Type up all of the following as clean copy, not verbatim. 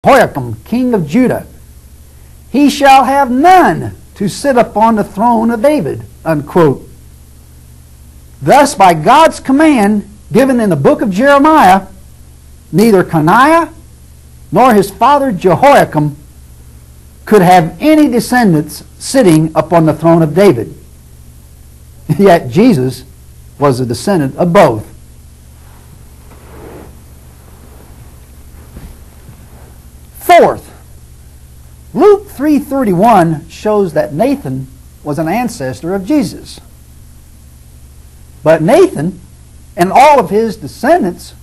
Jehoiakim, king of Judah. He shall have none to sit upon the throne of David, unquote. Thus, by God's command given in the book of Jeremiah, neither Coniah nor his father Jehoiakim could have any descendants sitting upon the throne of David. Yet Jesus was a descendant of both. Fourth, Luke 3:31 shows that Nathan was an ancestor of Jesus. But Nathan and all of his descendants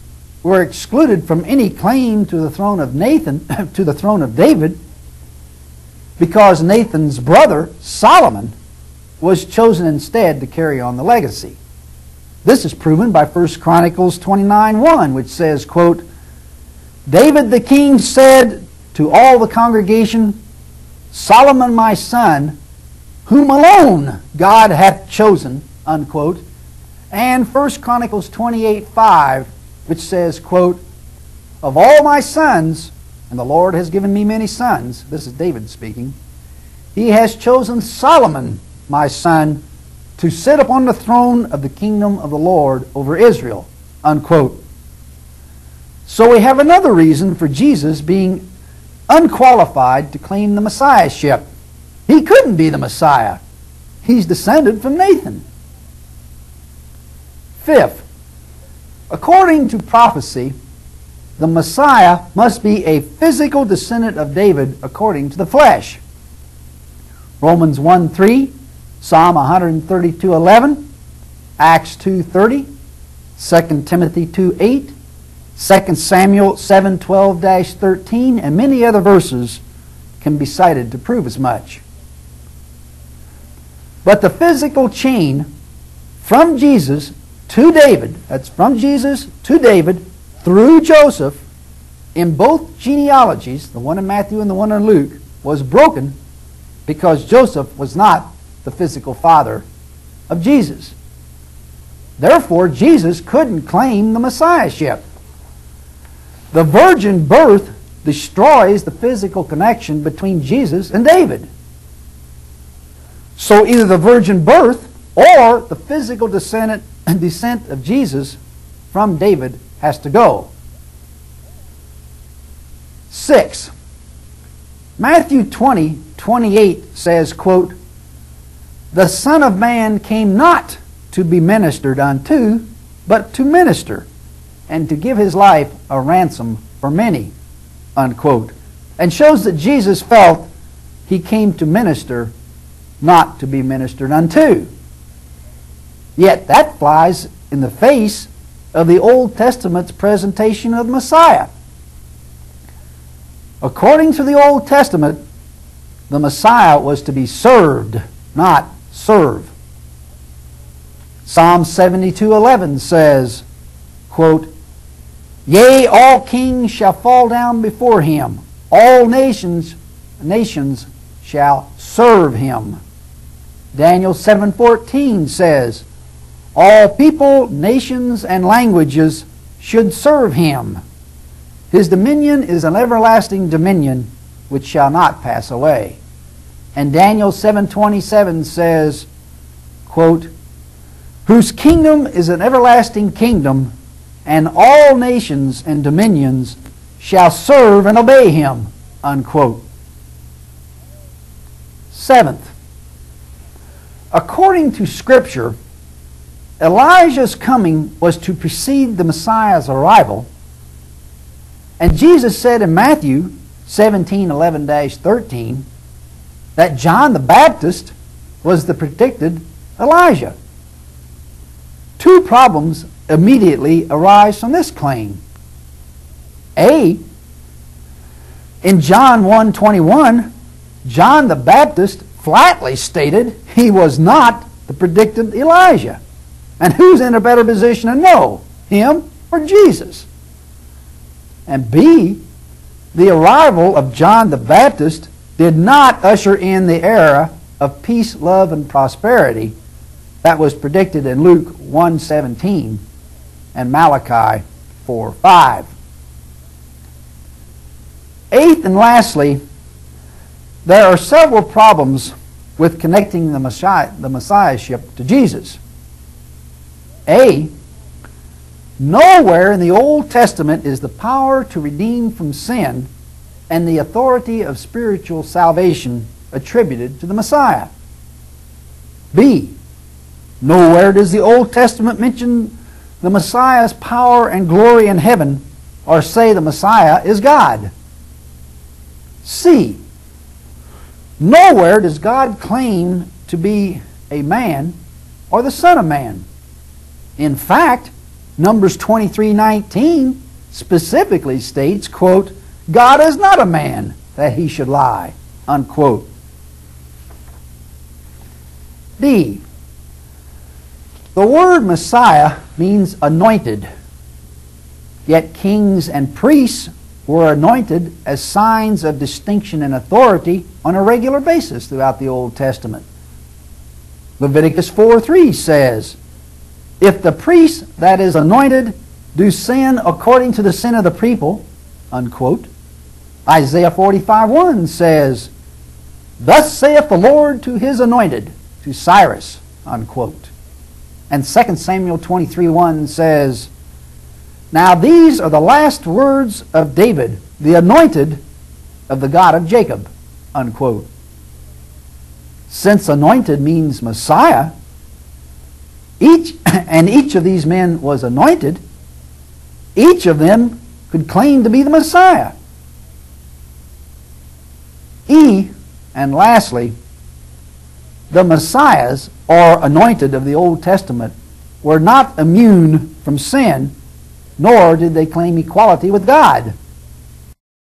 were excluded from any claim to the throne of to the throne of David, because Nathan's brother Solomon was chosen instead to carry on the legacy. This is proven by 1 Chronicles 29:1, which says, quote, David the king said to all the congregation, Solomon my son, whom alone God hath chosen, unquote. And 1 Chronicles 28:5, which says, quote, of all my sons, and the Lord has given me many sons, this is David speaking, he has chosen Solomon my son to sit upon the throne of the kingdom of the Lord over Israel, unquote. So we have another reason for Jesus being unqualified to claim the Messiahship. He couldn't be the Messiah. He's descended from Nathan. Fifth, according to prophecy, the Messiah must be a physical descendant of David according to the flesh. Romans 1:3, Psalm 132:11, Acts 2:30, 2 Timothy 2:8, 2 Samuel 7:12-13, and many other verses can be cited to prove as much. But the physical chain from Jesus to David, that's from Jesus to David through Joseph, in both genealogies, the one in Matthew and the one in Luke, was broken because Joseph was not the physical father of Jesus. Therefore, Jesus couldn't claim the Messiahship. The virgin birth destroys the physical connection between Jesus and David. So either the virgin birth or the physical descent of Jesus from David has to go. 6. Matthew 20:28 says, quote, the Son of Man came not to be ministered unto, but to minister, and to give his life a ransom for many, unquote, and shows that Jesus felt he came to minister, not to be ministered unto. Yet that flies in the face of the Old Testament's presentation of the Messiah. According to the Old Testament, the Messiah was to be served, not serve. Psalm 72:11 says, quote, yea, all kings shall fall down before him. All nations shall serve him. Daniel 7:14 says, all people, nations, and languages should serve him. His dominion is an everlasting dominion which shall not pass away. And Daniel 7:27 says, quote, whose kingdom is an everlasting kingdom, and all nations and dominions shall serve and obey him, unquote. 7th, according to Scripture, Elijah's coming was to precede the Messiah's arrival, and Jesus said in Matthew 17:11-13 that John the Baptist was the predicted Elijah. Two problems immediately arise from this claim. A, in John 1:21, John the Baptist flatly stated he was not the predicted Elijah. And who's in a better position to know, him or Jesus? And B, the arrival of John the Baptist did not usher in the era of peace, love, and prosperity that was predicted in Luke 1:17 and Malachi 4:5. Eighth and lastly, there are several problems with connecting the Messiahship to Jesus. A, nowhere in the Old Testament is the power to redeem from sin and the authority of spiritual salvation attributed to the Messiah. B, nowhere does the Old Testament mention the Messiah's power and glory in heaven or say the Messiah is God. C, nowhere does God claim to be a man or the Son of Man. In fact, Numbers 23:19 specifically states, quote, God is not a man that he should lie, unquote. D, the word Messiah means anointed, yet kings and priests were anointed as signs of distinction and authority on a regular basis throughout the Old Testament. Leviticus 4:3 says, if the priest that is anointed do sin according to the sin of the people, unquote. Isaiah 45:1 says, thus saith the Lord to his anointed, to Cyrus, unquote. And 2 Samuel 23:1 says, now these are the last words of David, the anointed of the God of Jacob, unquote. Since anointed means Messiah, each of these men was anointed, each of them could claim to be the Messiah. E, and lastly, the Messiahs, or anointed of the Old Testament, were not immune from sin, nor did they claim equality with God.